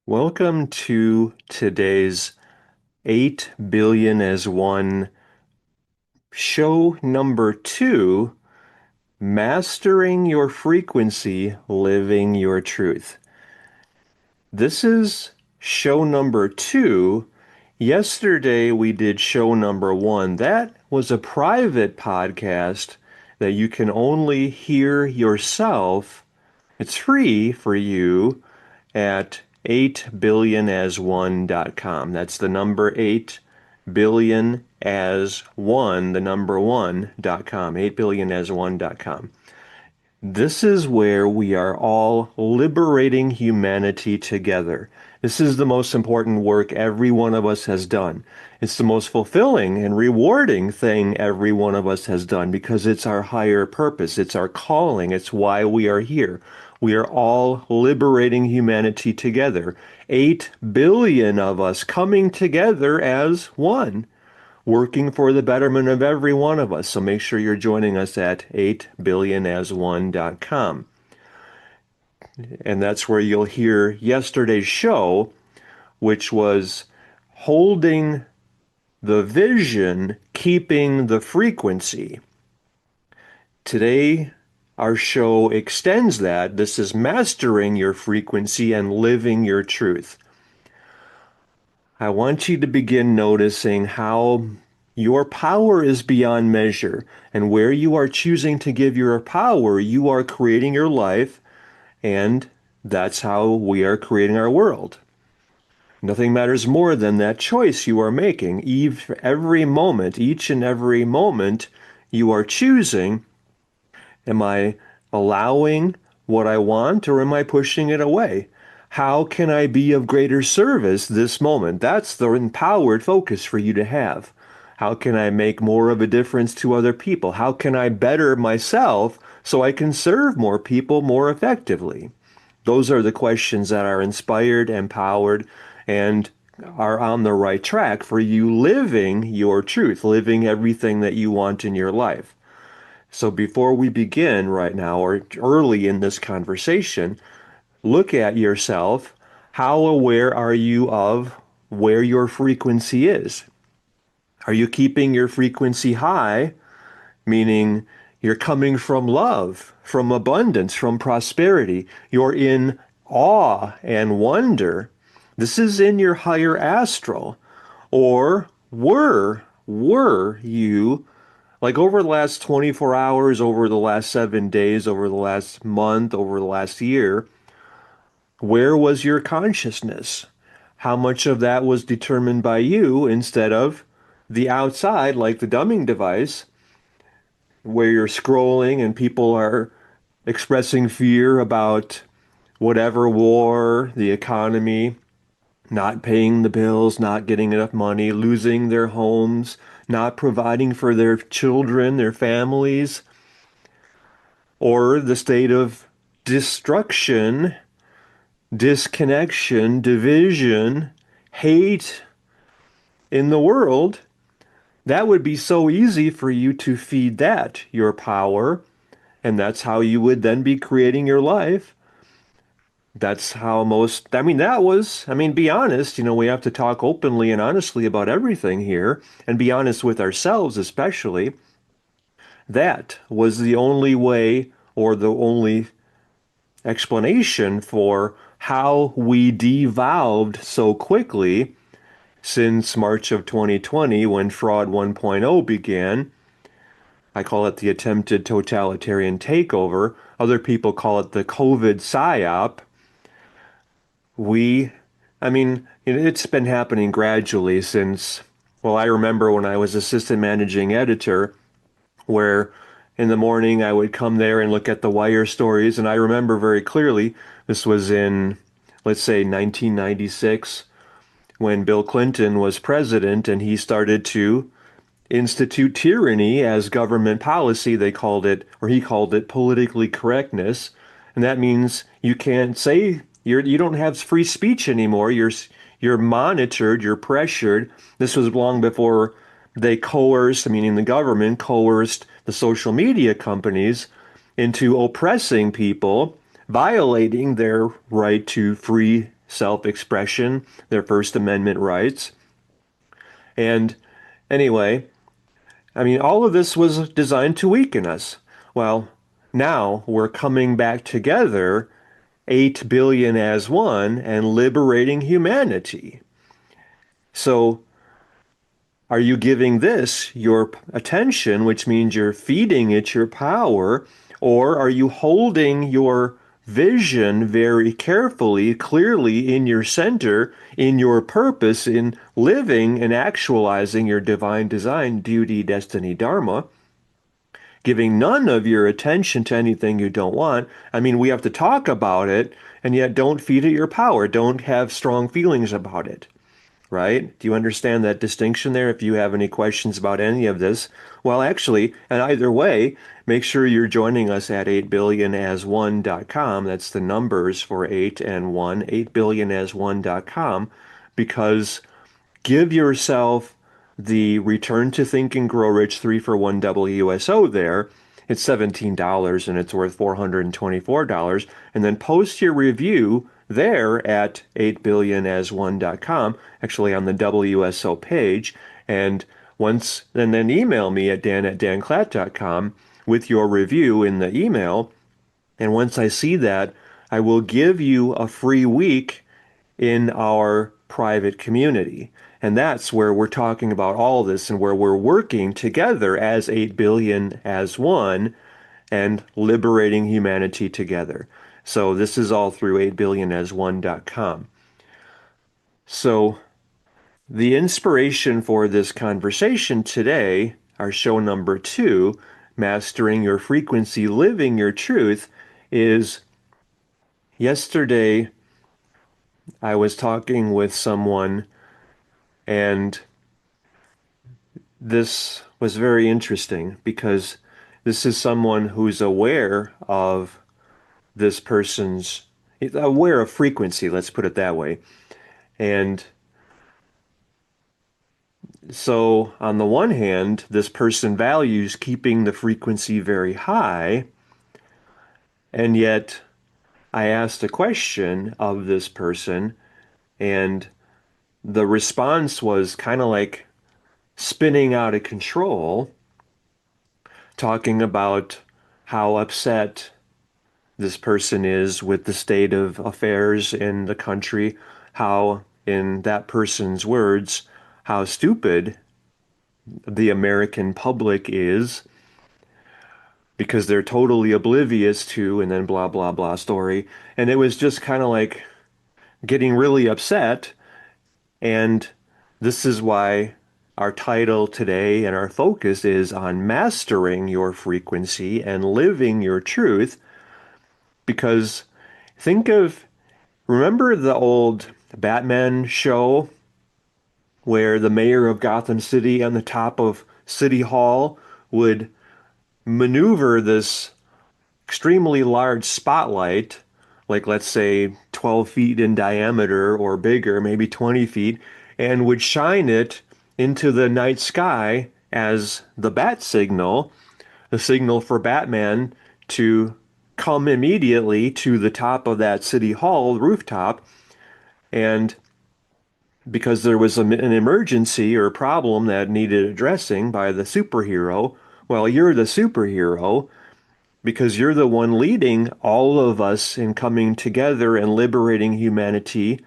Welcome to today's 8 billion as one show number 2, Mastering Your Frequency, Living Your Truth. This is show number 2. Yesterday we did show number 1. That was a private podcast that you can only hear yourself. It's free for you at 8billionasone.com. That's the number 8 billion as one, the number 1.com, 8billionasone.com. This is where we are all liberating humanity together. This is the most important work every one of us has done. It's the most fulfilling and rewarding thing every one of us has done because it's our higher purpose. It's our calling. It's why we are here. We are all liberating humanity together. 8 billion of us coming together as one, working for the betterment of every one of us. So make sure you're joining us at 8billionasone.com. And that's where you'll hear yesterday's show, which was holding the vision, keeping the frequency. Today, our show extends that. This is mastering your frequency and living your truth. I want you to begin noticing how your power is beyond measure, and where you are choosing to give your power, you are creating your life, and that's how we are creating our world. Nothing matters more than that choice you are making. Every moment, each and every moment, you are choosing, am I allowing what I want or am I pushing it away? How can I be of greater service this moment? That's the empowered focus for you to have. How can I make more of a difference to other people? How can I better myself so I can serve more people more effectively? Those are the questions that are inspired, empowered, and are on the right track for you living your truth, living everything that you want in your life. So before we begin right now, or early in this conversation, look at yourself. How aware are you of where your frequency is? Are you keeping your frequency high, meaning you're coming from love, from abundance, from prosperity? You're in awe and wonder. This is in your higher astral. Or were you, like over the last 24 hours, over the last 7 days, over the last month, over the last year, where was your consciousness? How much of that was determined by you instead of the outside, like the dumbing device, where you're scrolling and people are expressing fear about whatever war, the economy, not paying the bills, not getting enough money, losing their homes, not providing for their children, their families, or the state of destruction, disconnection, division, hate in the world. That would be so easy for you to feed that your power, and that's how you would then be creating your life. That's how most, be honest, we have to talk openly and honestly about everything here and be honest with ourselves, especially. That was the only way or the only explanation for how we devolved so quickly since March of 2020 when Fraud 1.0 began. I call it the attempted totalitarian takeover. Other people call it the COVID psyop. We, it's been happening gradually since, well, I remember when I was assistant managing editor, where in the morning I would come there and look at the wire stories, and I remember very clearly this was in, let's say, 1996, when Bill Clinton was president and he started to institute tyranny as government policy. They called it, or he called it, politically correctness. And that means you can't say you don't have free speech anymore. You're monitored, you're pressured. This was long before they coerced, meaning the government coerced the social media companies into oppressing people, violating their right to free self-expression, their First Amendment rights. And anyway, I mean, all of this was designed to weaken us. Well, now we're coming back together, 8 billion as one, and liberating humanity. So, are you giving this your attention, which means you're feeding it your power, or are you holding your vision very carefully, clearly in your center, in your purpose, in living and actualizing your divine design, duty, destiny, dharma, giving none of your attention to anything you don't want? I mean, we have to talk about it, and yet don't feed it your power. Don't have strong feelings about it, right? Do you understand that distinction there? If you have any questions about any of this, well, actually, and either way, make sure you're joining us at 8billionasone.com. That's the numbers for 8 and 1, 8billionasone.com, because give yourself the Return to Think and Grow Rich 3 for 1 WSO there. It's $17 and it's worth $424. And then post your review there at 8billionasone.com, actually on the WSO page. And then email me at dan@danclatt.com with your review in the email. And once I see that, I will give you a free week in our private community. And that's where we're talking about all this and where we're working together as 8 billion as one and liberating humanity together. So this is all through 8billionasone.com. So the inspiration for this conversation today, our show number 2, Mastering Your Frequency, Living Your Truth, is yesterday I was talking with someone, and this was very interesting because this is someone who's aware of this person's, aware of frequency, let's put it that way. And so, on the one hand, this person values keeping the frequency very high, and yet I asked a question of this person, and the response was kind of like spinning out of control, talking about how upset this person is with the state of affairs in the country, how, in that person's words, how stupid the American public is because they're totally oblivious to, and then blah, blah, blah story. And it was just kind of like getting really upset. And this is why our title today and our focus is on mastering your frequency and living your truth. Because remember the old Batman show where the mayor of Gotham City on the top of City Hall would maneuver this extremely large spotlight, like let's say 12 feet in diameter or bigger, maybe 20 feet, and would shine it into the night sky as the bat signal, a signal for Batman to come immediately to the top of that city hall rooftop. And because there was an emergency or a problem that needed addressing by the superhero, well, you're the superhero because you're the one leading all of us in coming together and liberating humanity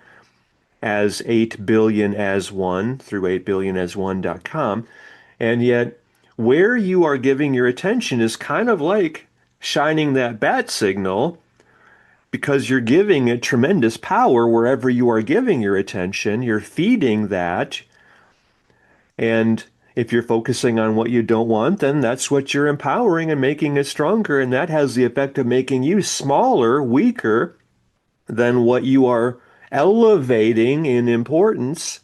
as 8 billion as one through 8billionasone.com. And yet, where you are giving your attention is kind of like shining that bat signal because you're giving it tremendous power wherever you are giving your attention. You're feeding that. And if you're focusing on what you don't want, then that's what you're empowering and making it stronger. And that has the effect of making you smaller, weaker than what you are elevating in importance.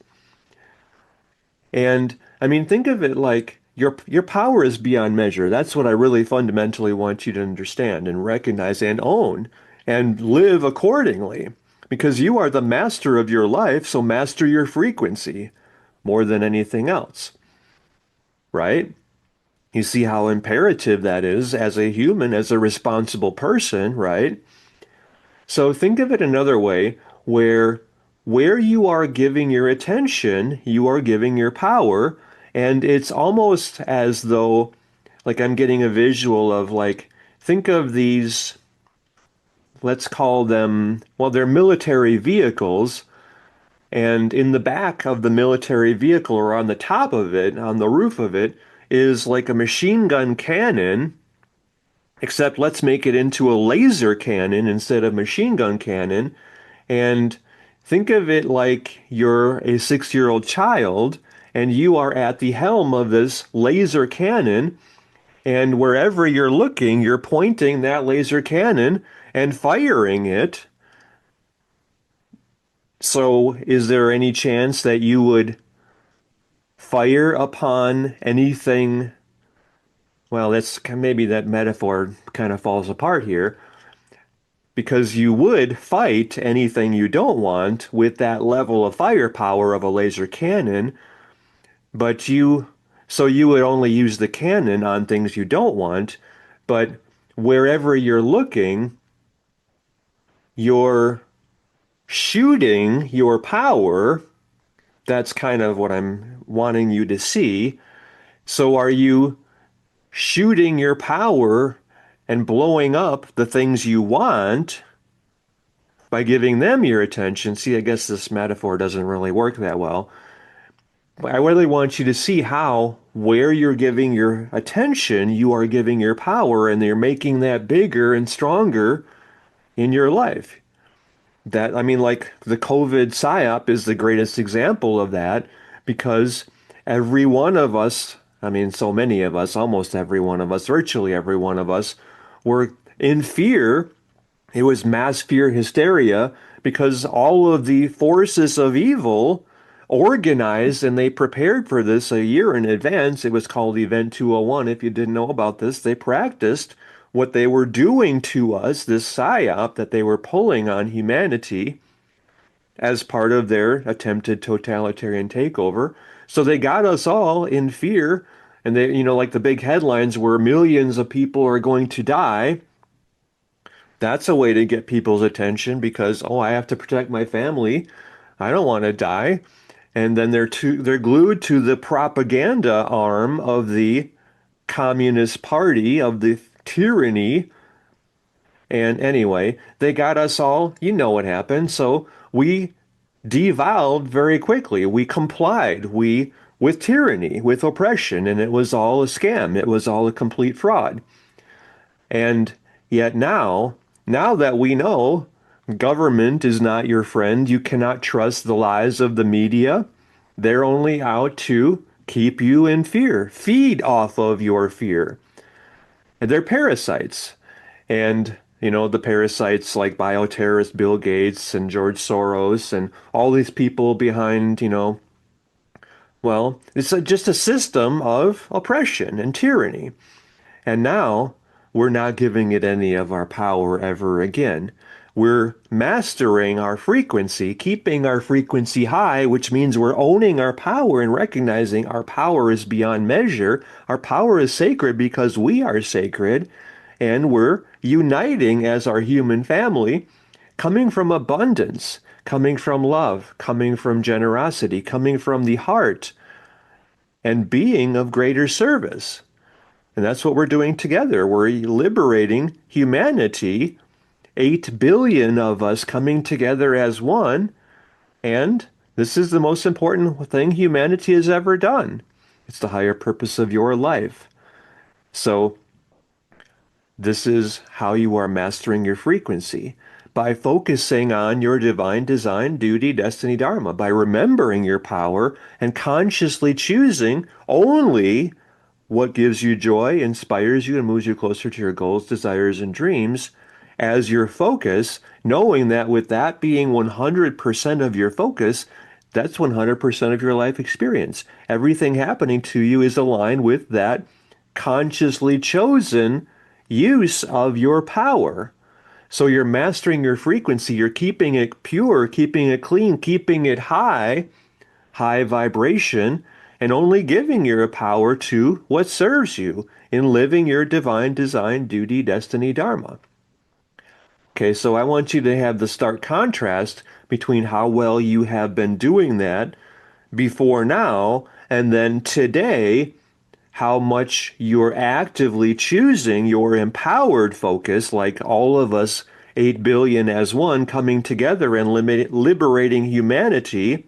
And I mean, think of it like your power is beyond measure. That's what I really fundamentally want you to understand and recognize and own and live accordingly. Because you are the master of your life, so master your frequency more than anything else, right? You see how imperative that is as a human, as a responsible person, right? So think of it another way where where you are giving your attention, you are giving your power. And it's almost as though, like, I'm getting a visual of, like, think of these, let's call them, well, they're military vehicles. And in the back of the military vehicle, or on the top of it, on the roof of it, is like a machine gun cannon, except let's make it into a laser cannon instead of machine gun cannon. And think of it like you're a 6-year-old child and you are at the helm of this laser cannon. And wherever you're looking, you're pointing that laser cannon and firing it. So, is there any chance that you would fire upon anything? Well, that's maybe that metaphor kind of falls apart here because you would fight anything you don't want with that level of firepower of a laser cannon, but so you would only use the cannon on things you don't want, but wherever you're looking, you're shooting your power. That's kind of what I'm wanting you to see. So are you shooting your power and blowing up the things you want by giving them your attention? See, I guess this metaphor doesn't really work that well. But I really want you to see how, where you're giving your attention, you are giving your power, and you're making that bigger and stronger in your life. That, I mean, like the COVID psyop is the greatest example of that because every one of us, I mean, so many of us, almost every one of us, virtually every one of us, were in fear. It was mass fear hysteria because all of the forces of evil organized and they prepared for this a year in advance. It was called Event 201. If you didn't know about this, they practiced what they were doing to us, this psyop that they were pulling on humanity as part of their attempted totalitarian takeover. So they got us all in fear. And they, like the big headlines were millions of people are going to die. That's a way to get people's attention because, oh, I have to protect my family. I don't want to die. And then they're glued to the propaganda arm of the Communist Party, of the tyranny. And anyway, they got us all, you know what happened. So we devolved very quickly. We complied. With tyranny, with oppression, and it was all a scam. It was all a complete fraud. And yet now that we know government is not your friend, you cannot trust the lies of the media. They're only out to keep you in fear, feed off of your fear. And they're parasites. And, the parasites like bioterrorist Bill Gates and George Soros and all these people behind, well, it's just a system of oppression and tyranny. And now we're not giving it any of our power ever again. We're mastering our frequency, keeping our frequency high, which means we're owning our power and recognizing our power is beyond measure. Our power is sacred because we are sacred, and we're uniting as our human family, coming from abundance, coming from love, coming from generosity, coming from the heart, and being of greater service. And that's what we're doing together. We're liberating humanity, 8 billion of us coming together as one. And this is the most important thing humanity has ever done. It's the higher purpose of your life. So this is how you are mastering your frequency. By focusing on your divine design, duty, destiny, dharma, by remembering your power and consciously choosing only what gives you joy, inspires you, and moves you closer to your goals, desires, and dreams as your focus, knowing that with that being 100% of your focus, that's 100% of your life experience. Everything happening to you is aligned with that consciously chosen use of your power. So you're mastering your frequency, you're keeping it pure, keeping it clean, keeping it high, high vibration, and only giving your power to what serves you in living your divine design, duty, destiny, dharma. Okay, so I want you to have the stark contrast between how well you have been doing that before now and then today, how much you're actively choosing your empowered focus, like all of us 8 billion as one coming together and liberating humanity.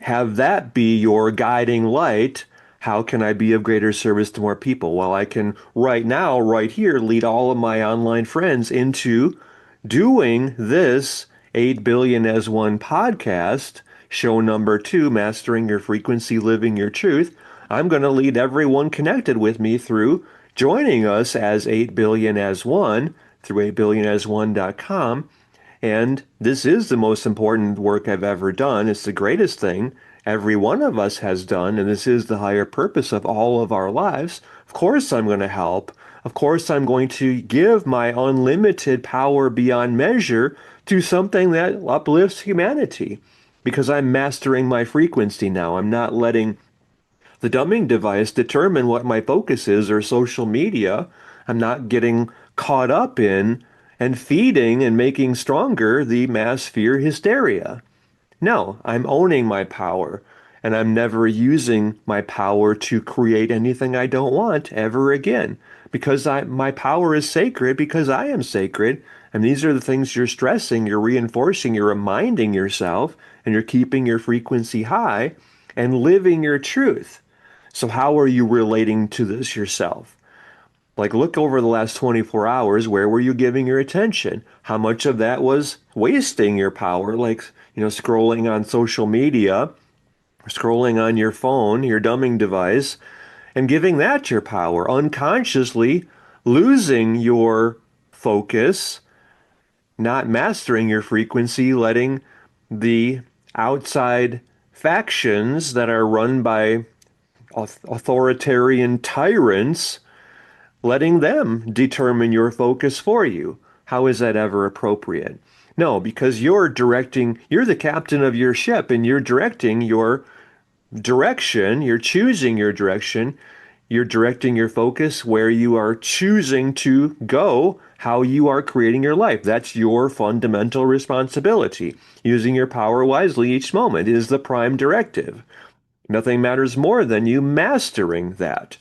Have that be your guiding light. How can I be of greater service to more people? Well, I can right now, right here, lead all of my online friends into doing this 8 billion as one podcast, show number 2, Mastering Your Frequency, Living Your Truth. I'm going to lead everyone connected with me through joining us as 8 billion as one through 8billionasone.com. And this is the most important work I've ever done. It's the greatest thing every one of us has done, and this is the higher purpose of all of our lives. Of course, I'm going to help. Of course, I'm going to give my unlimited power beyond measure to something that uplifts humanity because I'm mastering my frequency now. I'm not letting the dumbing device determine what my focus is or social media. I'm not getting caught up in and feeding and making stronger the mass fear hysteria. No, I'm owning my power, and I'm never using my power to create anything I don't want ever again. Because my power is sacred, because I am sacred. And these are the things you're stressing, you're reinforcing, you're reminding yourself, and you're keeping your frequency high and living your truth. So how are you relating to this yourself? Like, look over the last 24 hours, where were you giving your attention? How much of that was wasting your power? Like, scrolling on social media, scrolling on your phone, your dumbing device, and giving that your power, unconsciously losing your focus, not mastering your frequency, letting the outside factions that are run by authoritarian tyrants, letting them determine your focus for you. How is that ever appropriate? No, because you're the captain of your ship and you're directing your direction, you're choosing your direction, you're directing your focus where you are choosing to go, how you are creating your life. That's your fundamental responsibility. Using your power wisely each moment is the prime directive. Nothing matters more than you mastering that.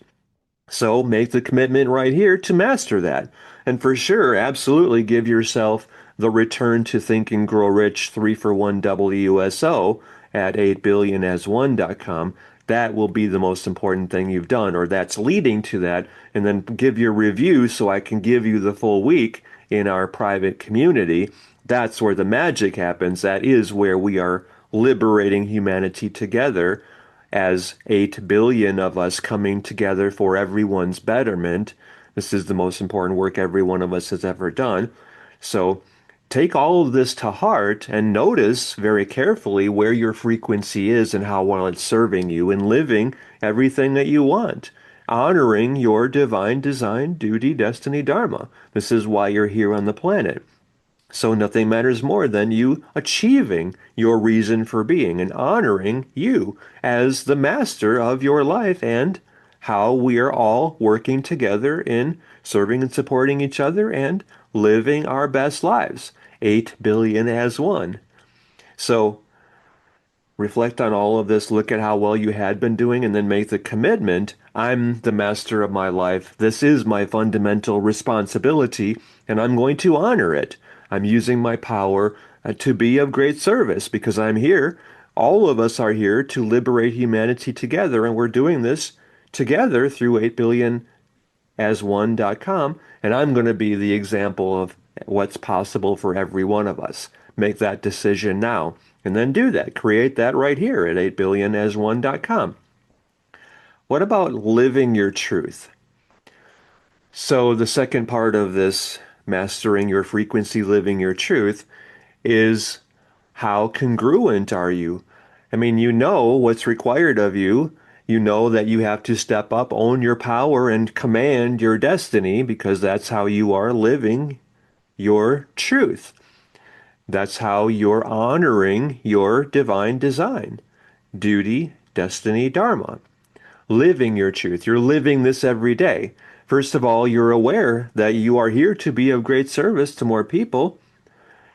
So make the commitment right here to master that. And for sure, absolutely give yourself the Return to Think and Grow Rich 3-for-1 WSO at 8billionasone.com. That will be the most important thing you've done, or that's leading to that. And then give your review so I can give you the full week in our private community. That's where the magic happens. That is where we are liberating humanity together as 8 billion of us coming together for everyone's betterment. This is the most important work every one of us has ever done. So take all of this to heart and notice very carefully where your frequency is and how well it's serving you and living everything that you want. Honoring your divine design, duty, destiny, dharma. This is why you're here on the planet. So nothing matters more than you achieving your reason for being and honoring you as the master of your life and how we are all working together in serving and supporting each other and living our best lives. 8 billion as one. So reflect on all of this, look at how well you had been doing, and then make the commitment. I'm the master of my life. This is my fundamental responsibility, and I'm going to honor it. I'm using my power to be of great service because I'm here. All of us are here to liberate humanity together, and we're doing this together through 8billionasone.com, and I'm going to be the example of what's possible for every one of us. Make that decision now, and then do that. Create that right here at 8billionasone.com. What about living your truth? So the second part of this, mastering your frequency, living your truth, is how congruent are you? I mean, you know what's required of you. You know that you have to step up, own your power, and command your destiny because that's how you are living your truth. That's how you're honoring your divine design, duty, destiny, dharma. Living your truth. You're living this every day. First of all, you're aware that you are here to be of great service to more people,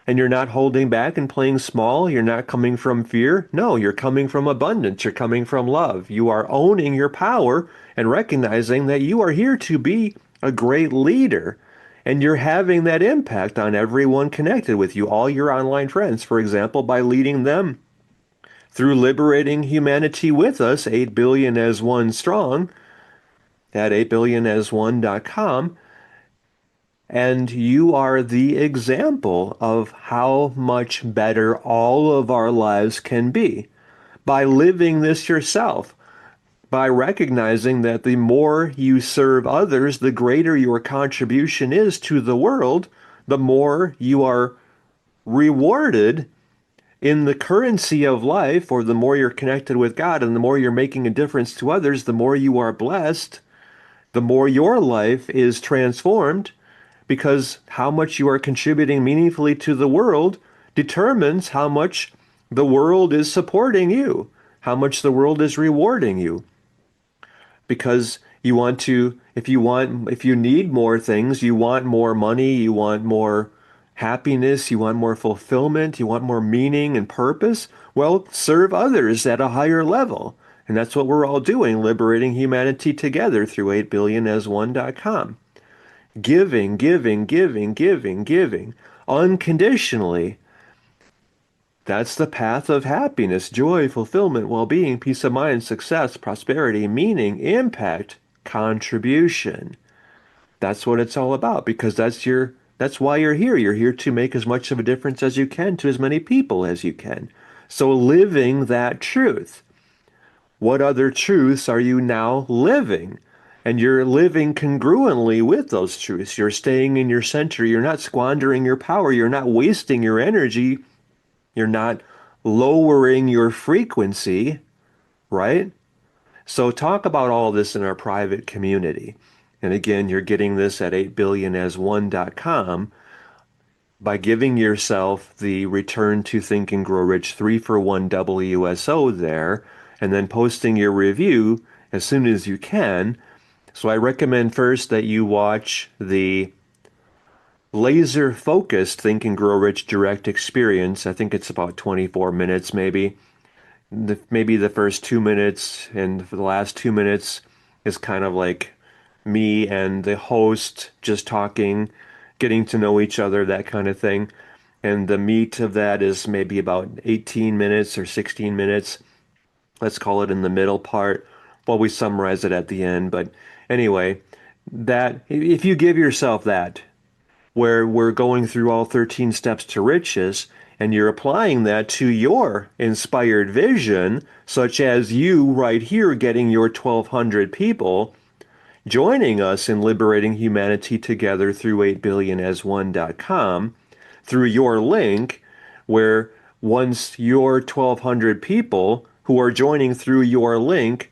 and you're not holding back and playing small. You're not coming from fear. No, you're coming from abundance. You're coming from love. You are owning your power and recognizing that you are here to be a great leader. And you're having that impact on everyone connected with you, all your online friends, for example, by leading them through Liberating Humanity with us, 8 billion as one strong, at 8billionasone.com. And you are the example of how much better all of our lives can be by living this yourself, by recognizing that the more you serve others, the greater your contribution is to the world, the more you are rewarded in the currency of life, or the more you're connected with God and the more you're making a difference to others, the more you are blessed, the more your life is transformed, because how much you are contributing meaningfully to the world determines how much the world is supporting you, how much the world is rewarding you. Because you want to, if you need more things, you want more money, you want more happiness, you want more fulfillment, you want more meaning and purpose, well, serve others at a higher level. And that's what we're all doing, liberating humanity together through 8billionasone.com. Giving, giving, giving, giving, giving, unconditionally. That's the path of happiness, joy, fulfillment, well-being, peace of mind, success, prosperity, meaning, impact, contribution. That's what it's all about, because that's why you're here. You're here to make as much of a difference as you can to as many people as you can. So living that truth. What other truths are you now living? And you're living congruently with those truths. You're staying in your center. You're not squandering your power. You're not wasting your energy. You're not lowering your frequency, right? So talk about all this in our private community. And again, you're getting this at 8billionasone.com by giving yourself the Return to Think and Grow Rich 3-for-1 WSO there, and then posting your review as soon as you can. So I recommend first that you watch the laser focused Think and Grow Rich direct experience. I think it's about 24 minutes maybe. Maybe the first 2 minutes, and for the last 2 minutes is kind of like me and the host just talking, getting to know each other, that kind of thing. And the meat of that is maybe about 18 minutes or 16 minutes. Let's call it in the middle part while we summarize it at the end. But anyway, that if you give yourself that, where we're going through all 13 steps to riches, and you're applying that to your inspired vision, such as you right here getting your 1,200 people joining us in liberating humanity together through 8billionasone.com, through your link, where once your 1,200 people who are joining through your link,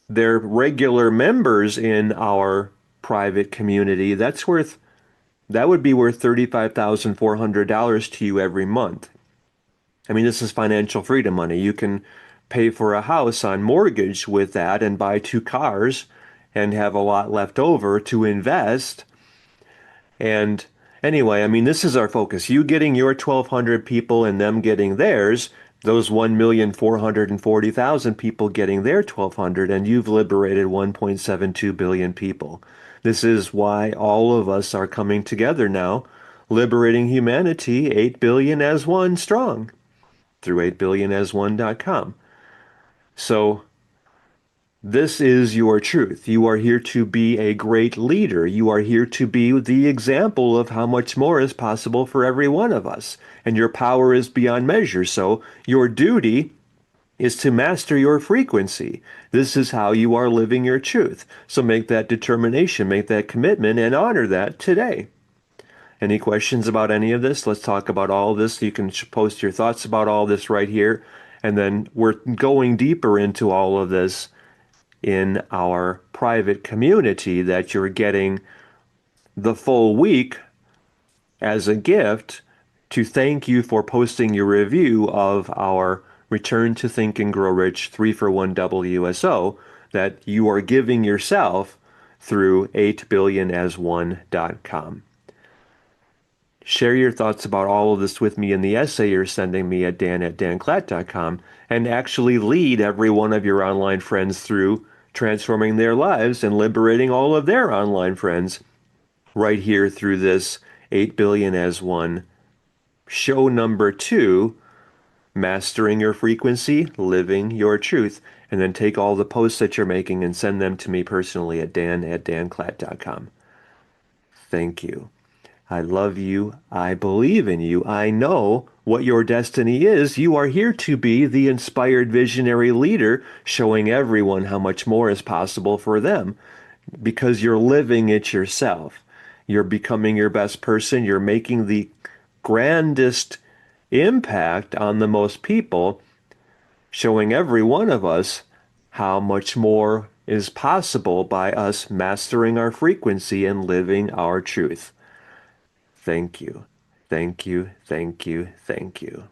they're regular members in our private community, that would be worth $35,400 to you every month. I mean, this is financial freedom money. You can pay for a house on mortgage with that and buy 2 cars and have a lot left over to invest. And anyway, I mean, this is our focus. You getting your 1,200 people and them getting theirs, those 1,440,000 people getting their 1,200, and you've liberated 1.72 billion people. This is why all of us are coming together now, liberating humanity 8 billion as one strong through 8billionasone.com. So this is your truth. You are here to be a great leader. You are here to be the example of how much more is possible for every one of us. And your power is beyond measure. So your duty is to master your frequency. This is how you are living your truth. So make that determination, make that commitment, and honor that today. Any questions about any of this? Let's talk about all this. You can post your thoughts about all this right here. And then we're going deeper into all of this in our private community that you're getting the full week as a gift to thank you for posting your review of our Return to Think and Grow Rich 3-for-1 WSO, that you are giving yourself through 8billionasone.com. Share your thoughts about all of this with me in the essay you're sending me at dan@danclatt.com, and actually lead every one of your online friends through transforming their lives and liberating all of their online friends right here through this 8 billion as one show number 2, mastering your frequency, living your truth. And then take all the posts that you're making and send them to me personally at dan@danclatt.com. Thank you. I love you. I believe in you. I know what your destiny is. You are here to be the inspired visionary leader, showing everyone how much more is possible for them because you're living it yourself. You're becoming your best person. You're making the grandest impact on the most people, showing every one of us how much more is possible by us mastering our frequency and living our truth. Thank you. Thank you. Thank you. Thank you.